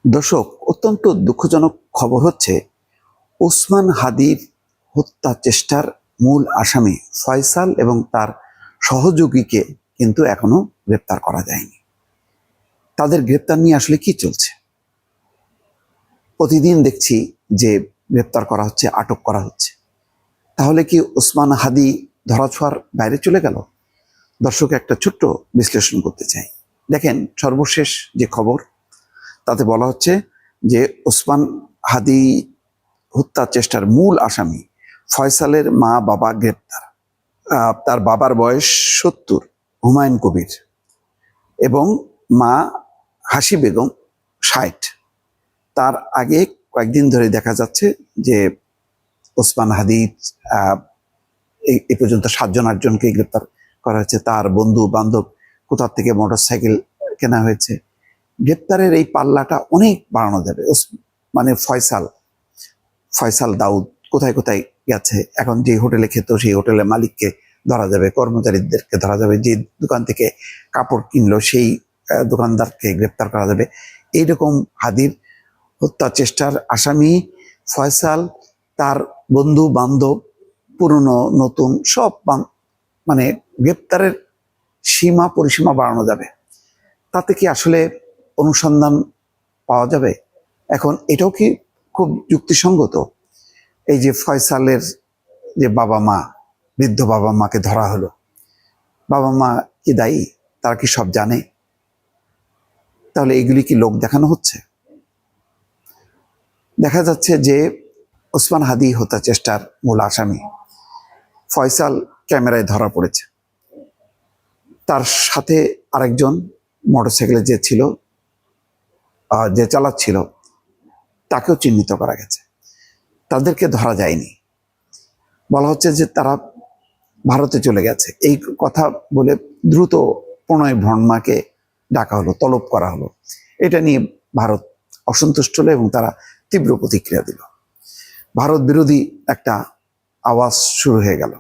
দর্শক, অত্যন্ত দুঃখজনক খবর হচ্ছে ওসমান হাদির হত্যা চেষ্টার মূল আসামি ফয়সাল এবং তার সহযোগীকে কিন্তু এখনো গ্রেপ্তার করা যায়নি। তাদের গ্রেপ্তার নিয়ে আসলে কি চলছে? প্রতিদিন দেখছি যে গ্রেপ্তার করা হচ্ছে, আটক করা হচ্ছে। তাহলে কি ওসমান হাদি ধরাছোঁয়ার বাইরে চলে গেল? দর্শক, একটা ছোট্ট বিশ্লেষণ করতে চাই। দেখেন, সর্বশেষ যে খবর তাতে বলা হচ্ছে যে ওসমান হাদি হত্যা চেষ্টার মূল আসামি ফয়সালের মা বাবা গ্রেপ্তার। তার বাবার বয়স ৭০, হুমায়ুন কবির, এবং মা হাসি বেগম ৬০। তার আগে কয়েকদিন ধরে দেখা যাচ্ছে যে ওসমান হাদি এই পর্যন্ত ৭-৮জনকে গ্রেপ্তার করা হয়েছে। তার বন্ধু বান্ধব কোথা থেকে মোটরসাইকেল কেনা হয়েছে। গ্রেপ্তারের এই পাল্লাটা অনেক বাড়ানো যাবে। মানে ফয়সাল দাউদ কোথায় কোথায় গেছে, এখন যে হোটেলে খেত সেই হোটেলের মালিককে ধরা যাবে, কর্মচারীদেরকে ধরা যাবে, যে দোকান থেকে কাপড় কিনলো সেই দোকানদারকে গ্রেপ্তার করা যাবে। এইরকম হাদির হত্যা চেষ্টার আসামি ফয়সাল, তার বন্ধু বান্ধব, পুরনো নতুন সব, মানে গ্রেপ্তারের সীমা পরিসীমা বাড়ানো যাবে। তাতে কি আসলে অনুসন্ধান পাওয়া যাবে? এখন এটাও কি খুব যুক্তিসঙ্গত? এই যে ফয়সালের যে বাবা মা, বৃদ্ধ বাবা মাকে ধরা হলো, বাবা মা কি দায়ী? তারা কি সব জানে? তাহলে এগুলি কি লোক দেখানো হচ্ছে? দেখা যাচ্ছে যে ওসমান হাদি হত্যা চেষ্টার মূল আসামি ফয়সাল ক্যামেরায় ধরা পড়েছে। তার সাথে আরেকজন মোটরসাইকেলে যে ছিল, যে চালাচ্ছিল, তাকেও চিহ্নিত করা গেছে। তাদেরকে ধরা যায়নি। বলা হচ্ছে যে তারা ভারতে চলে গেছে। এই কথা বলে দ্রুত প্রণয় ভর্মাকে ডাকা হলো, তলব করা হলো। এটা নিয়ে ভারত অসন্তুষ্ট হলো এবং তারা তীব্র প্রতিক্রিয়া দিল। ভারত বিরোধী একটা আওয়াজ শুরু হয়ে গেল।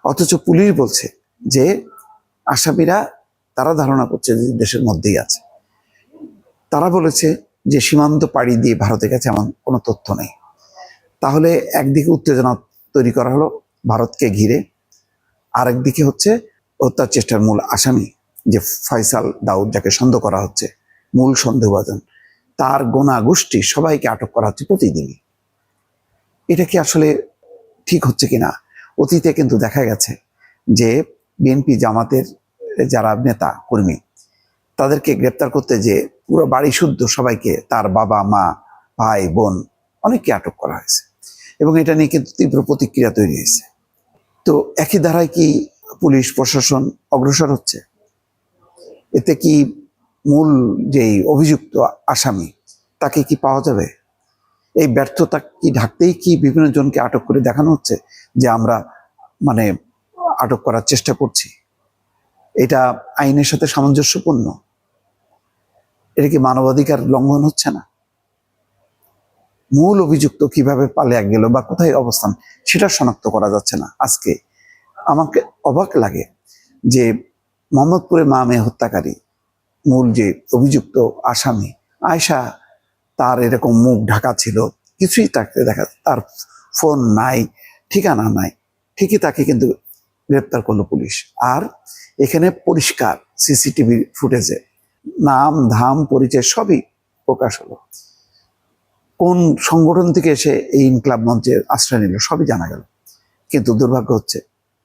অথচ পুলিশ বলছে যে আসামিরা, তারা ধারণা করছে যে দেশের মধ্যেই আছে। তারা বলেছে যে সীমান্ত পাড়ি দিয়ে ভারতে গেছে, এমন কোনো তথ্য নেই। তাহলে একদিকে উত্তেজনা তৈরি করা হলো ভারতকে ঘিরে, আরেকদিকে হচ্ছে হত্যার চেষ্টার মূল আসামি যে ফয়সাল দাউদ, যাকে সন্দেহ করা হচ্ছে, মূল সন্দেহভাজন, তার গোনা গোষ্ঠী সবাইকে আটক করা হচ্ছে প্রতিদিনই। এটা কি আসলে ঠিক হচ্ছে কিনা? অতীতে কিন্তু দেখা গেছে যে বিএনপি জামাতের যারা নেতা কর্মী, তাদেরকে গ্রেপ্তার করতে যে পুরো বাড়ি শুদ্ধ সবাইকে, তার বাবা মা ভাই বোন অনেককে আটক করা হয়েছে, এবং এটা নিয়ে কিন্তু তীব্র প্রতিক্রিয়া তৈরি হয়েছে। তো একই ধারায় কি পুলিশ প্রশাসন অগ্রসর হচ্ছে? এতে কি মূল যেই অভিযুক্ত আসামি, তাকে কি পাওয়া যাবে? এই ব্যর্থতা কি ঢাকতেই কি বিভিন্ন জনকে আটক করে দেখানো হচ্ছে যে আমরা মানে আটক করার চেষ্টা করছি? এটা আইনের সাথে সামঞ্জস্যপূর্ণ? এটা কি মানবাধিকার লঙ্ঘন হচ্ছে না? মূল অভিযুক্ত কিভাবে পালিয়ে গেল বা কোথায় অবস্থান, সেটা শনাক্ত করা যাচ্ছে না। আজকে আমাকে অবাক লাগে যে মোহাম্মদপুরে মা মেয়ে হত্যাকারী মূল যে অভিযুক্ত আসামি আয়শা, তার এরকম মুখ ঢাকা ছিল, কিছুই তাকে দেখা, তার ফোন নাই, ঠিকানা নাই, ঠিকই তাকে কিন্তু গ্রেপ্তার করলো পুলিশ। আর এখানে পরিষ্কার সিসিটিভি ফুটেজে নাম ধাম পরিচয় সবই প্রকাশ হলো। কোন সংগঠন থেকে এসে এই ইনকলাব মঞ্চের আশ্রয় নিল সবই জানা গেল। কিন্তু দুর্ভাগ্য হচ্ছে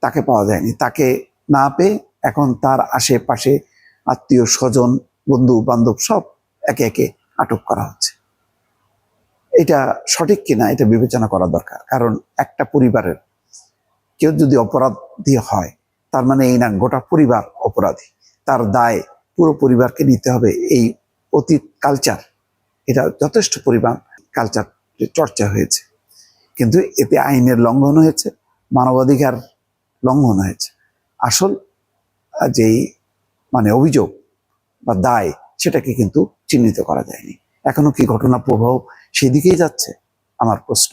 তাকে পাওয়া যায়নি। তাকে না পেয়ে এখন তার আশেপাশে আত্মীয় স্বজন, বন্ধু বান্ধব সব একে একে আটক করা হচ্ছে। এটা সঠিক কিনা এটা বিবেচনা করা দরকার। কারণ একটা পরিবারের কেউ যদি অপরাধী হয়, তার মানে এই না গোটা পরিবার অপরাধী। তার দায় পুরো পরিবারকে নিতে হবে। এই অতীত কালচার, এটা যথেষ্ট পরিমাণ কালচার চর্চা হয়েছে, কিন্তু এতে আইনের লঙ্ঘন হয়েছে, মানবাধিকার লঙ্ঘন হয়েছে। আসল যেই অভিযোগ বা দায়, সেটাকে কিন্তু চিহ্নিত করা যায়নি। এখনো কি ঘটনা প্রবাহ সেদিকেই যাচ্ছে? আমার প্রশ্ন।